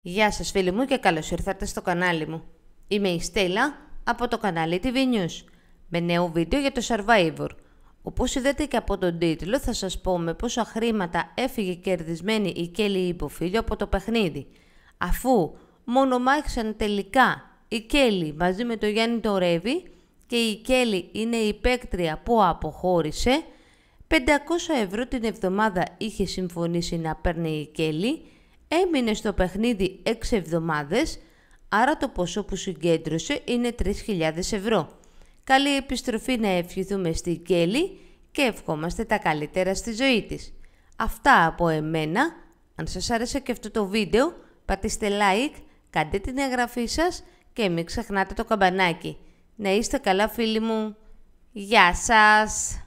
Γεια σας φίλοι μου και καλώς ήρθατε στο κανάλι μου. Είμαι η Στέλλα από το κανάλι TV News με νέο βίντεο για το Survivor. Όπως είδατε και από τον τίτλο θα σας πω με πόσα χρήματα έφυγε κερδισμένη η Κέλλη Υποφίλιο από το παιχνίδι. Αφού μόνο μάχησαν τελικά η Κέλλη μαζί με τον Γιάννη το Ρέβη και η Κέλλη είναι η παίκτρια που αποχώρησε, 500 ευρώ την εβδομάδα είχε συμφωνήσει να παίρνει η Κέλλη. Έμεινε στο παιχνίδι 6 εβδομάδες, άρα το ποσό που συγκέντρωσε είναι 3.000 ευρώ. Καλή επιστροφή να ευχηθούμε στη Κέλλη και ευχόμαστε τα καλύτερα στη ζωή της. Αυτά από εμένα. Αν σας άρεσε και αυτό το βίντεο, πατήστε like, κάντε την εγγραφή σας και μην ξεχνάτε το καμπανάκι. Να είστε καλά φίλοι μου. Γεια σας!